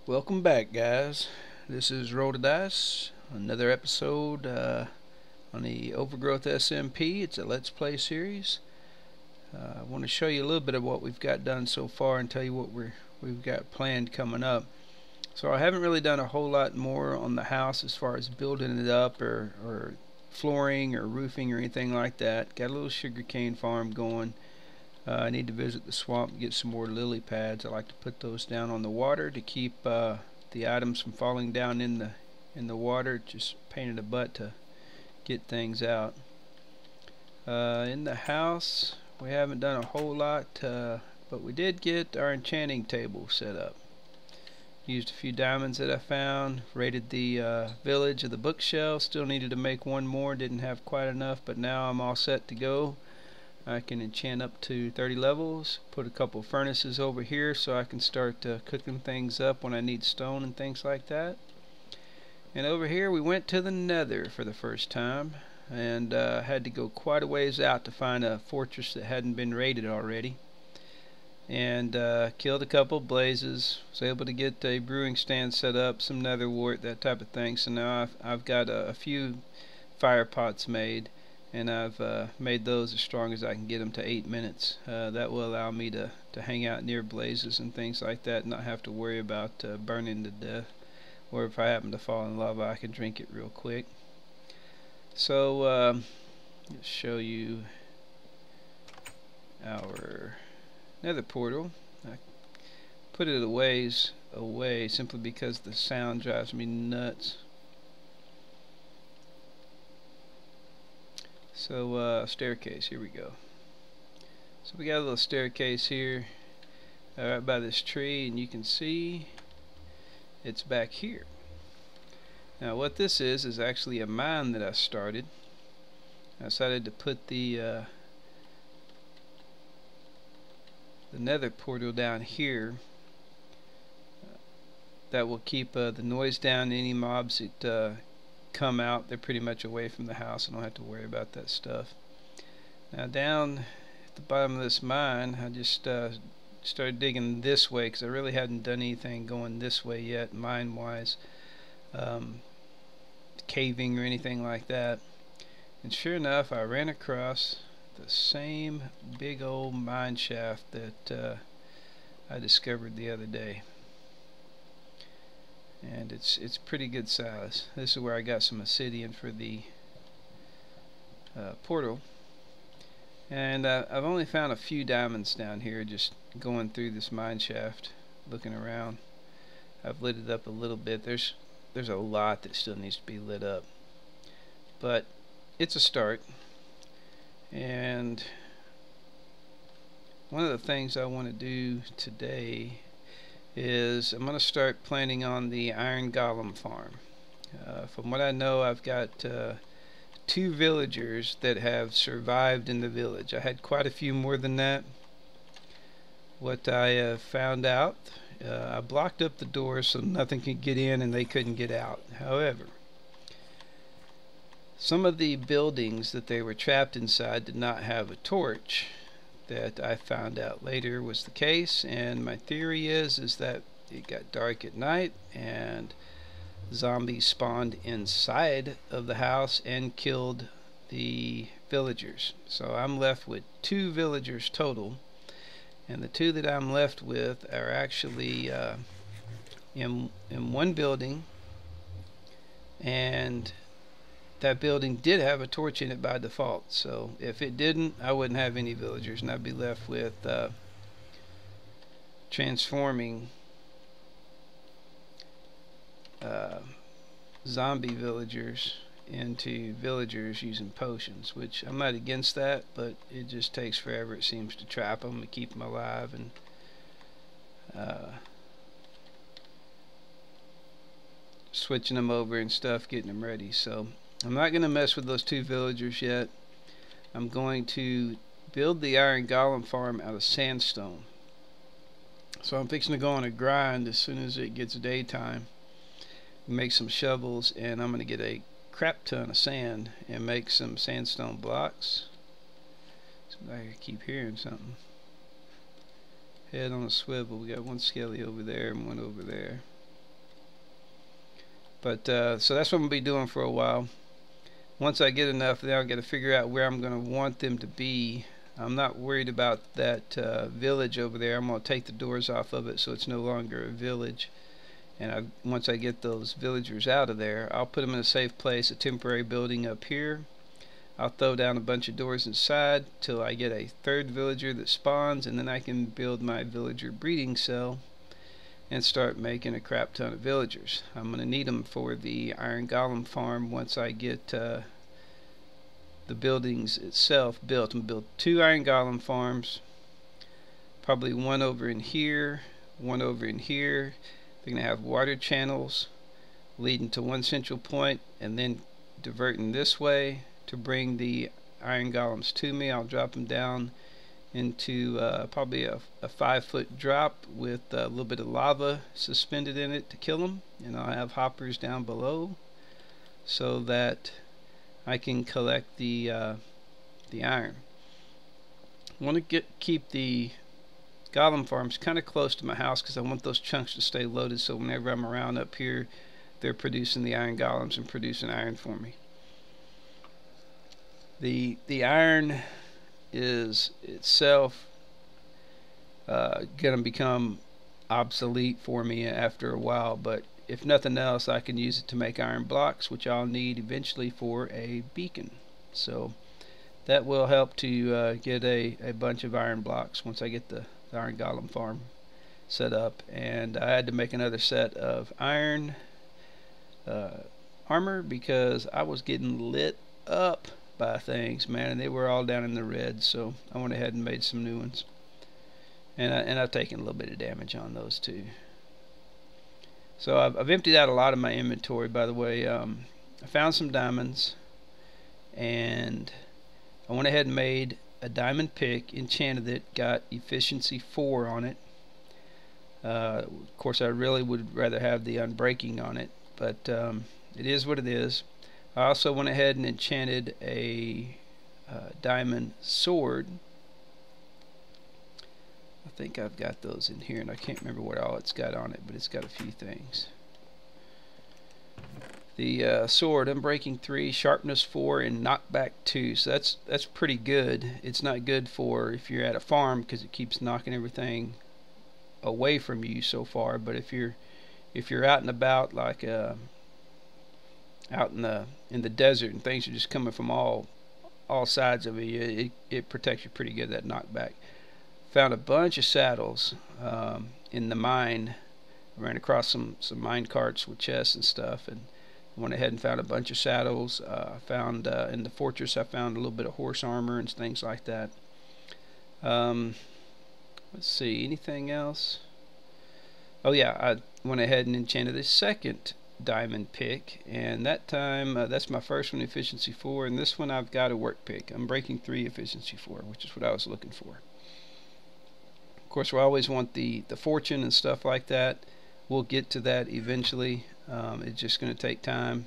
Welcome back, guys. This is Roll the Dice, another episode on the Overgrowth SMP. It's a Let's Play series. I want to show you a little bit of what we've got done so far and tell you what we've got planned coming up. So I haven't really done a whole lot more on the house as far as building it up or flooring or roofing or anything like that. Got a little sugarcane farm going. I need to visit the swamp and get some more lily pads. I like to put those down on the water to keep the items from falling down in the water. Just pain in the butt to get things out. In the house, we haven't done a whole lot, but we did get our enchanting table set up. Used a few diamonds that I found. Raided the village of the bookshelf. Still needed to make one more. Didn't have quite enough, but now I'm all set to go. I can enchant up to 30 levels, put a couple furnaces over here so I can start cooking things up when I need stone and things like that. And over here we went to the nether for the first time and had to go quite a ways out to find a fortress that hadn't been raided already. And killed a couple blazes, was able to get a brewing stand set up, some nether wart, that type of thing. So now I've got a few fire pots made. And I've made those as strong as I can get them to 8 minutes. That will allow me to hang out near blazes and things like that and not have to worry about burning to death. Or if I happen to fall in lava, I can drink it real quick. So, let's show you our nether portal. I put it a ways away simply because the sound drives me nuts. So staircase, here we go. So we got a little staircase here right by this tree, and you can see it's back here. Now what this is actually a mine that I started. I decided to put the nether portal down here. That will keep the noise down. Any mobs that come out, they're pretty much away from the house. I don't have to worry about that stuff. Now down at the bottom of this mine, I just started digging this way because I really hadn't done anything going this way yet, mine wise, caving or anything like that. And sure enough, I ran across the same big old mine shaft that I discovered the other day. And it's pretty good size. This is where I got some obsidian for the portal. And I've only found a few diamonds down here just going through this mine shaft, looking around. I've lit it up a little bit. There's a lot that still needs to be lit up, but it's a start. And one of the things I want to do today is I'm going to start planning on the iron golem farm. From what I know, I've got 2 villagers that have survived in the village. I had quite a few more than that. What I found out, I blocked up the doors so nothing could get in and they couldn't get out. However, some of the buildings that they were trapped inside did not have a torch. That I found out later was the case, and my theory is that it got dark at night and zombies spawned inside of the house and killed the villagers. So I'm left with 2 villagers total, and the 2 that I'm left with are actually in one building, and that building did have a torch in it by default. So if it didn't, I wouldn't have any villagers, and I'd be left with transforming zombie villagers into villagers using potions, which I'm not against that, but it just takes forever, it seems, to trap them and keep them alive, and switching them over and stuff, getting them ready. So I'm not going to mess with those 2 villagers yet. I'm going to build the iron golem farm out of sandstone. So I'm fixing to go on a grind as soon as it gets daytime, make some shovels, and I'm going to get a crap ton of sand and make some sandstone blocks. So I keep hearing something. Head on a swivel. We got one skelly over there and one over there. But so that's what I'm gonna be doing for a while. Once I get enough, then I'll get to figure out where I'm gonna want them to be. I'm not worried about that village over there. I'm gonna take the doors off of it so it's no longer a village. And once I get those villagers out of there, I'll put them in a safe place, a temporary building up here. I'll throw down a bunch of doors inside till I get a third villager that spawns, and then I can build my villager breeding cell and start making a crap ton of villagers. I'm going to need them for the iron golem farm once I get the buildings itself built. I'm going to build 2 iron golem farms, probably one over in here, one over in here. They're going to have water channels leading to one central point and then diverting this way to bring the iron golems to me. I'll drop them down into probably a 5-foot drop with a little bit of lava suspended in it to kill them, and I'll have hoppers down below so that I can collect the iron. I want to keep the golem farms kind of close to my house because I want those chunks to stay loaded, so whenever I'm around up here they're producing the iron golems and producing iron for me. The iron is itself going to become obsolete for me after a while, but if nothing else I can use it to make iron blocks, which I'll need eventually for a beacon. So that will help to get a bunch of iron blocks once I get the iron golem farm set up. And I had to make another set of iron armor because I was getting lit up by things, man, and they were all down in the red, so I went ahead and made some new ones, and I've taken a little bit of damage on those too. So I've emptied out a lot of my inventory, by the way. I found some diamonds, and I went ahead and made a diamond pick, enchanted it, got efficiency 4 on it. Of course I really would rather have the unbreaking on it, but it is what it is. I also went ahead and enchanted a diamond sword. I think I've got those in here, and I can't remember what all it's got on it, but it's got a few things. The sword, unbreaking 3, sharpness 4, and knockback 2. So that's pretty good. It's not good for if you're at a farm because it keeps knocking everything away from you so far. But if you're out and about, like out in the desert, and things are just coming from all sides of you, it protects you pretty good, that knockback. Found a bunch of saddles in the mine. I ran across some mine carts with chests and stuff, and went ahead and found a bunch of saddles. I found in the fortress, I found a little bit of horse armor and things like that. Let's see, anything else? Oh yeah, I went ahead and enchanted a second diamond pick, and that time that's my first one, efficiency 4, and this one I've got a work pick. I'm breaking 3, efficiency 4, which is what I was looking for. Of course, we always want the fortune and stuff like that. We'll get to that eventually. It's just going to take time.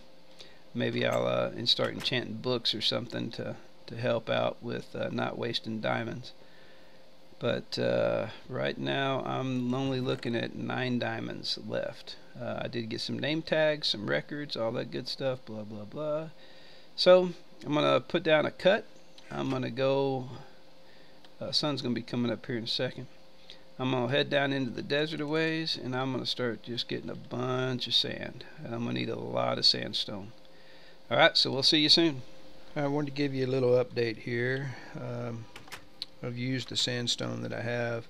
Maybe I'll start enchanting books or something to help out with not wasting diamonds. But right now I'm only looking at 9 diamonds left. I did get some name tags, some records, all that good stuff, blah blah blah. So I'm gonna put down a cut. I'm gonna go, sun's gonna be coming up here in a second. I'm gonna head down into the desert a ways, and I'm gonna start just getting a bunch of sand, and I'm gonna need a lot of sandstone. Alright, so we'll see you soon. I wanted to give you a little update here. I've used the sandstone that I have,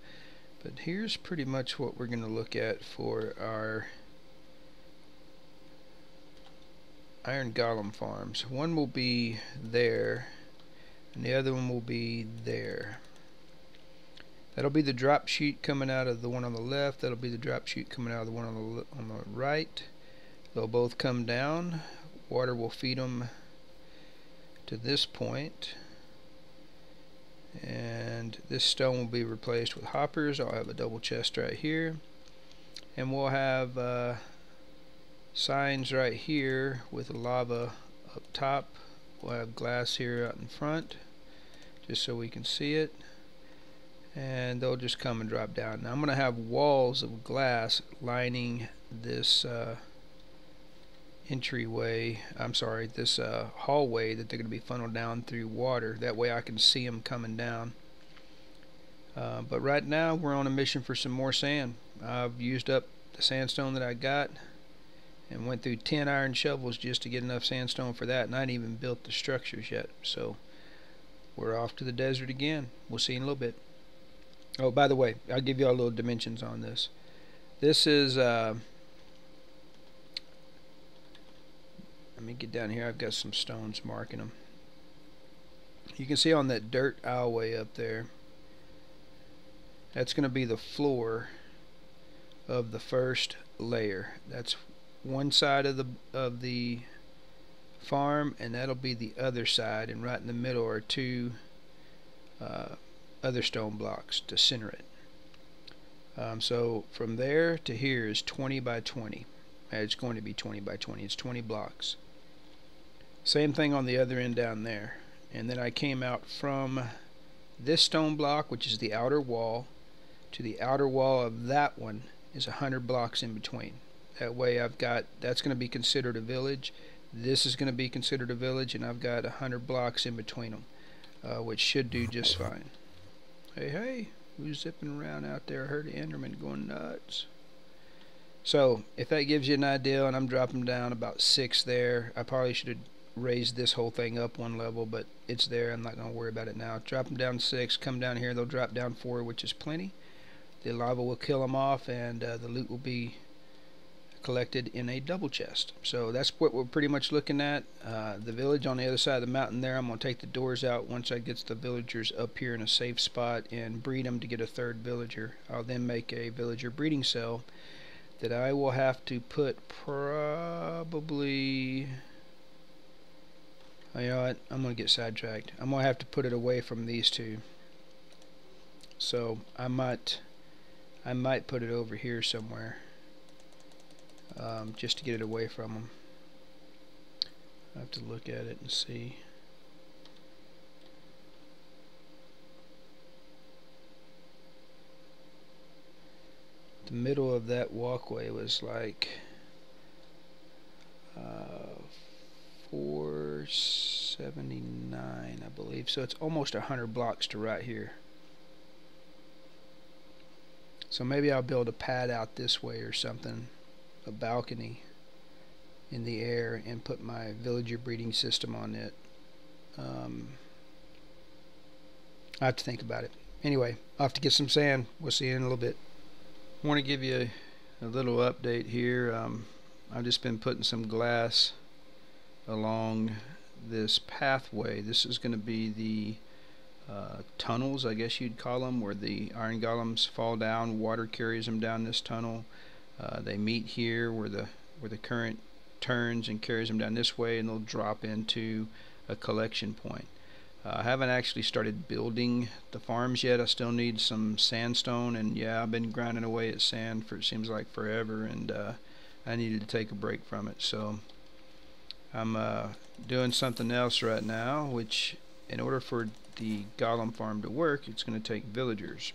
but here's pretty much what we're going to look at for our iron golem farms. One will be there, and the other one will be there. That'll be the drop sheet coming out of the one on the left. That'll be the drop sheet coming out of the one on the right. They'll both come down. Water will feed them to this point. And this stone will be replaced with hoppers. I'll have a double chest right here, and we'll have signs right here with lava up top. We'll have glass here out in front just so we can see it, and they'll just come and drop down. Now I'm going to have walls of glass lining this entryway, this hallway that they're going to be funneled down through water. That way I can see them coming down. But right now we're on a mission for some more sand. I've used up the sandstone that I got and went through 10 iron shovels just to get enough sandstone for that, and I hadn't even built the structures yet. So we're off to the desert again. We'll see in a little bit. Oh, by the way, I'll give you all little dimensions on this. This is let me get down here. I've got some stones marking them. You can see on that dirt aisleway up there, that's going to be the floor of the first layer. That's one side of the farm, and that'll be the other side, and right in the middle are two other stone blocks to center it. So from there to here is 20 by 20. It's going to be 20 by 20. It's 20 blocks. Same thing on the other end down there. And then I came out from this stone block, which is the outer wall, to the outer wall of that one is 100 blocks in between. That way I've got, that's going to be considered a village. This is going to be considered a village, and I've got 100 blocks in between them, which should do just fine. Hey, hey, who's zipping around out there? I heard the Enderman going nuts. So if that gives you an idea, and I'm dropping down about 6 there. I probably should have raised this whole thing up one level, but it's there. I'm not going to worry about it now. Drop them down 6, come down here, they'll drop down 4, which is plenty. The lava will kill them off, and the loot will be collected in a double chest. So that's what we're pretty much looking at. The village on the other side of the mountain there, I'm going to take the doors out once I get the villagers up here in a safe spot and breed them to get a 3rd villager. I'll then make a villager breeding cell that I will have to put probably, you know what, I'm going to get sidetracked. I'm going to have to put it away from these two. So I might put it over here somewhere, just to get it away from them. I have to look at it and see. The middle of that walkway was like 479, I believe. So it's almost 100 blocks to right here. So maybe I'll build a pad out this way or something, a balcony in the air, and put my villager breeding system on it. I have to think about it. Anyway, I'll have to get some sand. We'll see you in a little bit. I want to give you a little update here. I've just been putting some glass along this pathway. This is going to be the tunnels, I guess you'd call them, where the iron golems fall down. Water carries them down this tunnel. They meet here where the current turns and carries them down this way, and they'll drop into a collection point. I haven't actually started building the farms yet. I still need some sandstone, and yeah, I've been grinding away at sand for, it seems like, forever, and I needed to take a break from it. So I'm doing something else right now, which, in order for the golem farm to work, it's going to take villagers.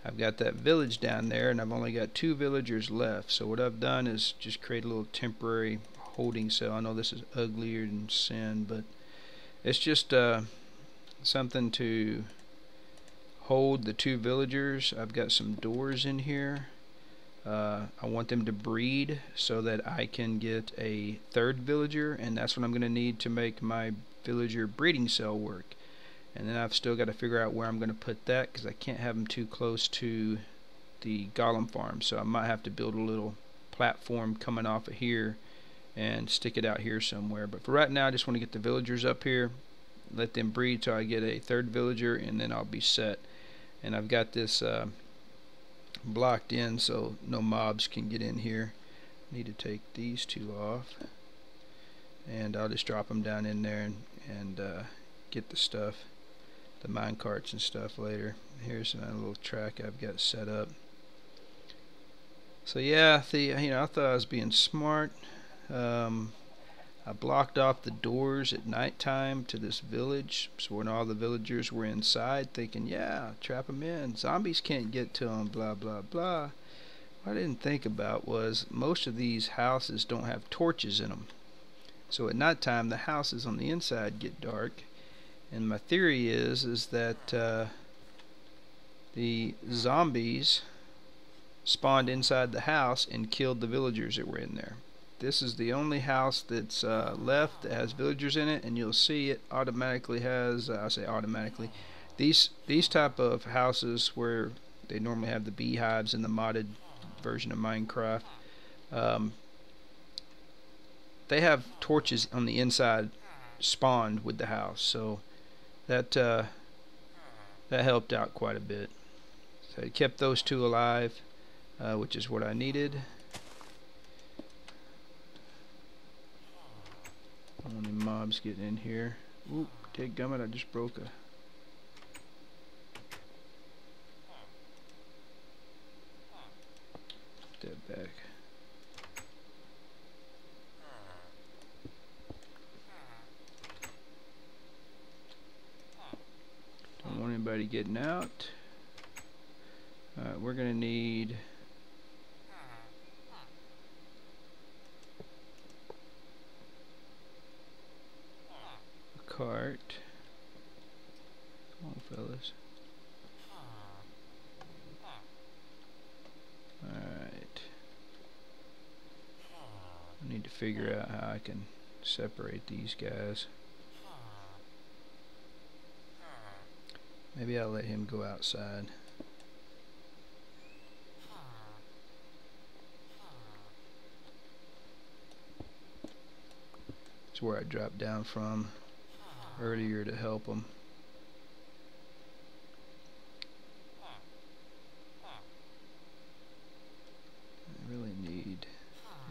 I've got that village down there, and I've only got 2 villagers left. So what I've done is just create a little temporary holding cell. I know this is uglier than sin, but it's just something to hold the 2 villagers. I've got some doors in here. I want them to breed so that I can get a 3rd villager, and that's what I'm going to need to make my villager breeding cell work. And then I've still got to figure out where I'm going to put that, because I can't have them too close to the golem farm. So I might have to build a little platform coming off of here and stick it out here somewhere. But for right now, I just want to get the villagers up here, let them breed till I get a 3rd villager, and then I'll be set. And I've got this blocked in so no mobs can get in here. Need to take these 2 off, and I'll just drop them down in there and get the stuff, the mine carts and stuff later. Here's a little track I've got set up. So yeah, I thought I was being smart. I blocked off the doors at nighttime to this village, so when all the villagers were inside, thinking, yeah, trap them in, zombies can't get to them, blah blah blah. What I didn't think about was most of these houses don't have torches in them. So at nighttime the houses on the inside get dark, and my theory is that the zombies spawned inside the house and killed the villagers that were in there. This is the only house that's left that has villagers in it, and you'll see it automatically has, I say automatically, these type of houses where they normally have the beehives in the modded version of Minecraft, they have torches on the inside spawned with the house, so that helped out quite a bit. So it kept those two alive, which is what I needed. I don't want any mobs getting in here. Oop, dadgummit, I just broke a... Put that back. Don't want anybody getting out. Alright, we're gonna need a cart. Come on, fellas. Alright. I need to figure out how I can separate these guys. Maybe I'll let him go outside. It's where I dropped down from earlier to help him. I really need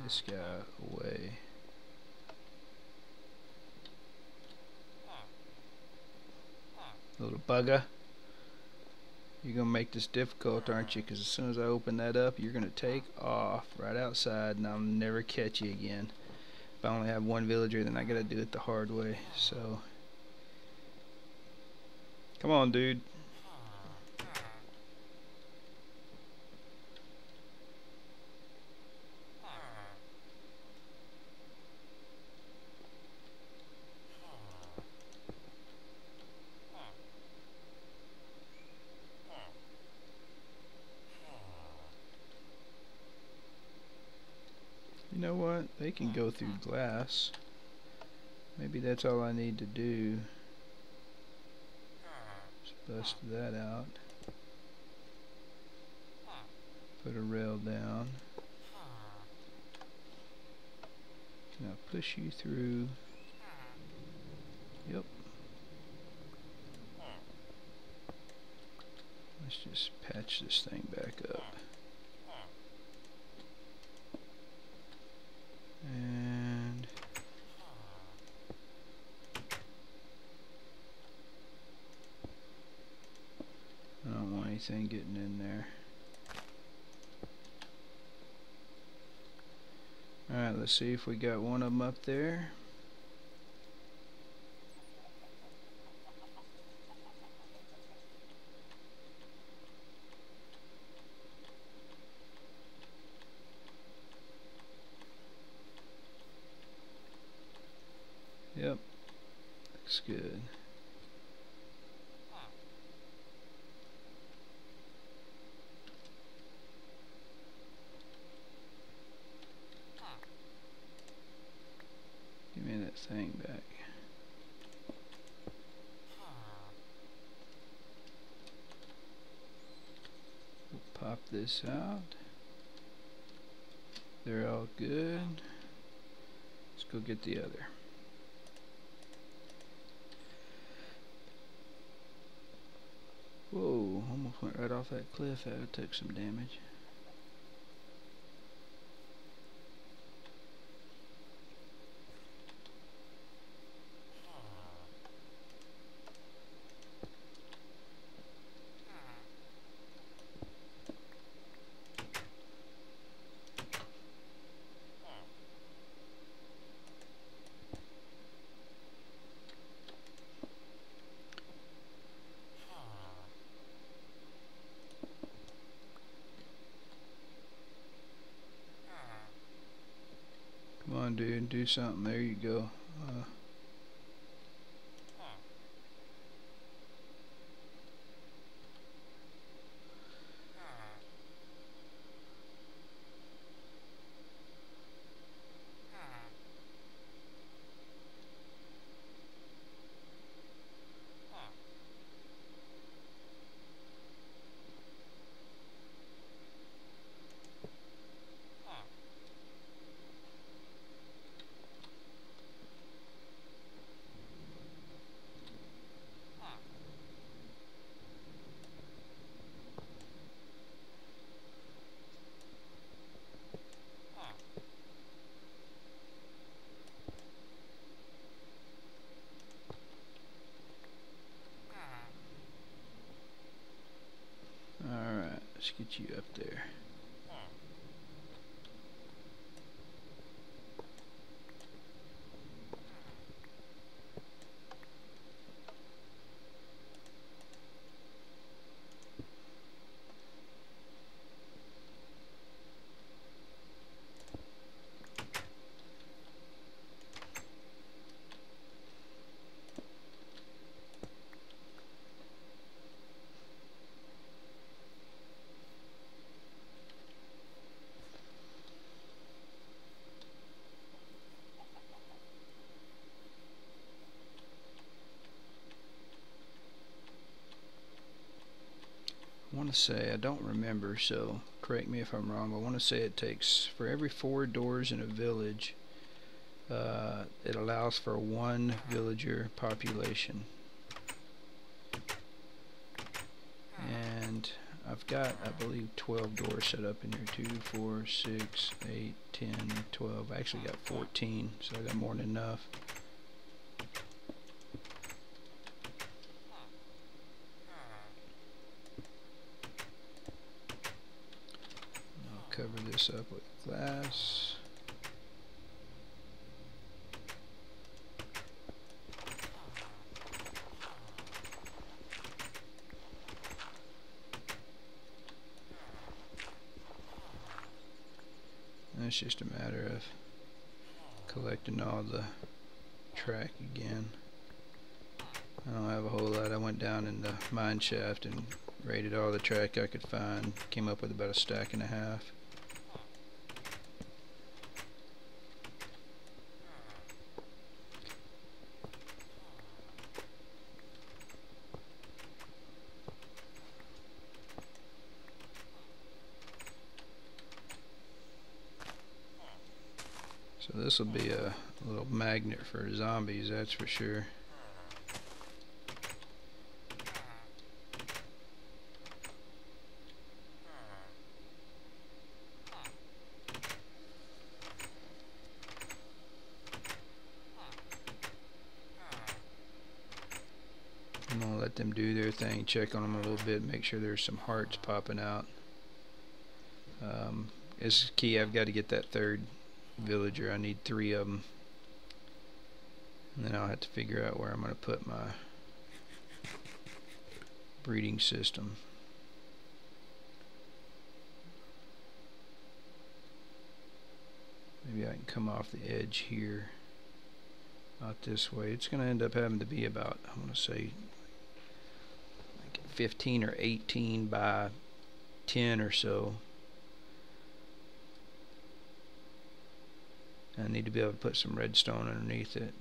this guy away. Little bugger. You're gonna make this difficult, aren't you? Because as soon as I open that up, you're gonna take off right outside, and I'll never catch you again. If I only have one villager, then I gotta do it the hard way. So, come on, dude. You know what? They can go through glass. Maybe that's all I need to do. Just bust that out. Put a rail down. Now push you through. Yep. Let's just patch this thing back up. And I don't want anything getting in there. Alright, let's see if we got one of them up there. Yep, looks good. Give me that thing back. We'll pop this out. They're all good. Let's go get the other. Whoa, almost went right off that cliff. I took some damage. on, dude. Do something. There you go. Alright, let's get you up there. I want to say, I don't remember, so correct me if I'm wrong, but I want to say it takes, for every 4 doors in a village, it allows for 1 villager population. And I've got, I believe, 12 doors set up in here. 2, 4, 6, 8, 10, 12. I actually got 14, so I got more than enough. Cover this up with glass. And it's just a matter of collecting all the track again. I don't have a whole lot. I went down in the mine shaft and raided all the track I could find. Came up with about a stack and a half. So this will be a little magnet for zombies, that's for sure. I'm gonna let them do their thing, check on them a little bit, make sure there's some hearts popping out. This is key. I've got to get that 3rd villager. I need 3 of them, and then I'll have to figure out where I'm going to put my breeding system. Maybe I can come off the edge here, out this way. It's going to end up having to be about, I want to say, like 15 or 18 by 10 or so. I need to be able to put some redstone underneath it.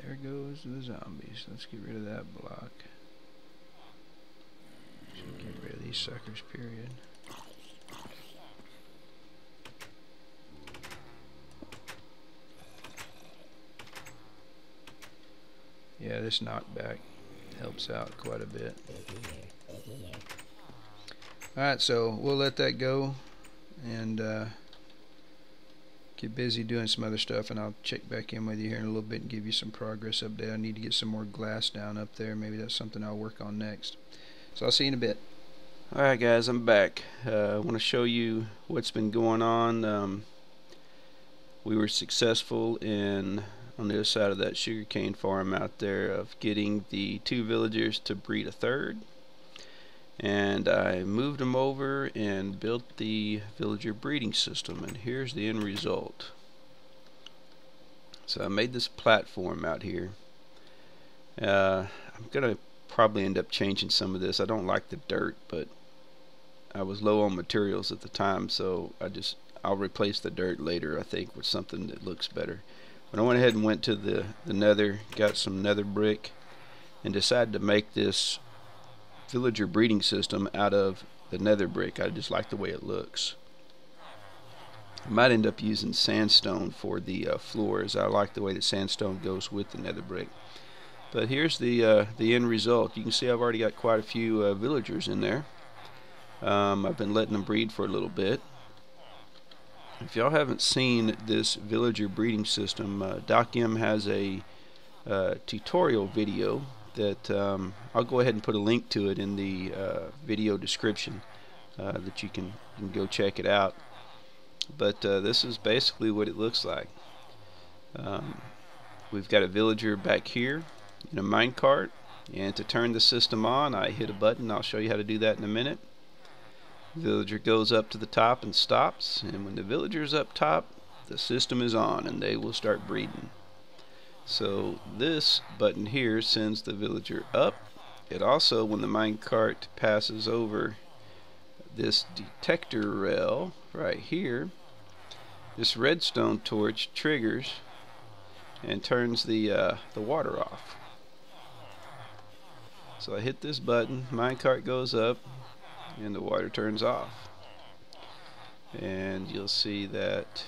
There goes the zombies. Let's get rid of that block. Should get rid of these suckers, period. Yeah, this knockback helps out quite a bit. Alright, so we'll let that go and get busy doing some other stuff, and I'll check back in with you here in a little bit and give you some progress update. I need to get some more glass down up there. Maybe that's something I'll work on next. So I'll see you in a bit. Alright guys, I'm back. I want to show you what's been going on. We were successful on the other side of that sugarcane farm out there of getting the 2 villagers to breed a 3rd. And I moved them over and built the villager breeding system, and here's the end result. So I made this platform out here. I'm gonna probably end up changing some of this. I don't like the dirt, but I was low on materials at the time, so I'll replace the dirt later, I think, with something that looks better. But I went ahead and went to the nether, got some nether brick, and decided to make this villager breeding system out of the nether brick. I just like the way it looks. I might end up using sandstone for the floors. I like the way the sandstone goes with the nether brick. But here's the end result. You can see I've already got quite a few villagers in there. I've been letting them breed for a little bit. If y'all haven't seen this villager breeding system, Doc M has a tutorial video that I'll go ahead and put a link to it in the video description that you can go check it out. But this is basically what it looks like. We've got a villager back here in a minecart, and to turn the system on, I hit a button. I'll show you how to do that in a minute. Villager goes up to the top and stops, and when the villager's up top, the system is on and they will start breeding. So this button here sends the villager up. It also, when the minecart passes over this detector rail right here, this redstone torch triggers and turns the water off. So I hit this button, minecart goes up, and the water turns off. And you'll see that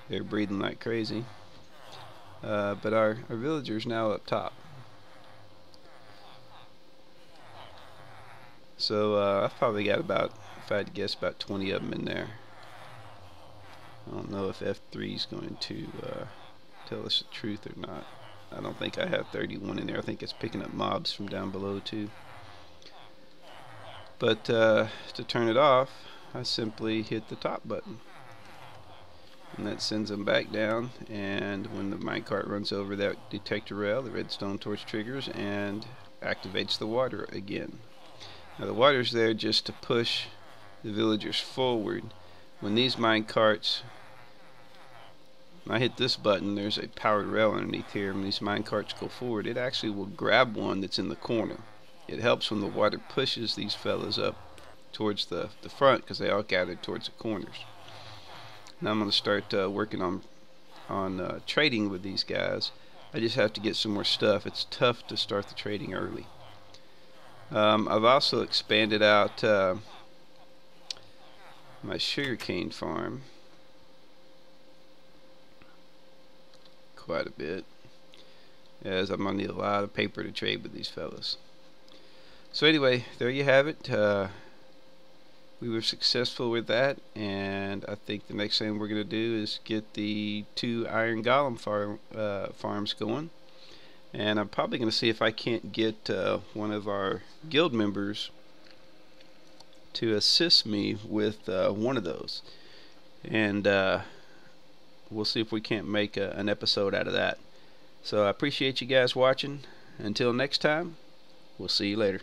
they're breathing like crazy. But our villager's now up top. So I've probably got about, if I had to guess, about 20 of them in there. I don't know if F3 is going to tell us the truth or not. I don't think I have 31 in there. I think it's picking up mobs from down below too. But to turn it off, I simply hit the top button, and that sends them back down. And when the minecart runs over that detector rail, the redstone torch triggers and activates the water again. Now the water's there just to push the villagers forward. When these minecarts, when I hit this button, there's a powered rail underneath here. When these minecarts go forward, it actually will grab one that's in the corner. It helps when the water pushes these fellas up towards the front, because they all gathered towards the corners. Now I'm going to start working on trading with these guys. I just have to get some more stuff. It's tough to start the trading early. I've also expanded out my sugarcane farm quite a bit, as I'm going to need a lot of paper to trade with these fellas. So anyway, there you have it. We were successful with that, and I think the next thing we're going to do is get the 2 iron golem farms going. And I'm probably going to see if I can't get one of our guild members to assist me with one of those. And we'll see if we can't make an episode out of that. So I appreciate you guys watching. Until next time, we'll see you later.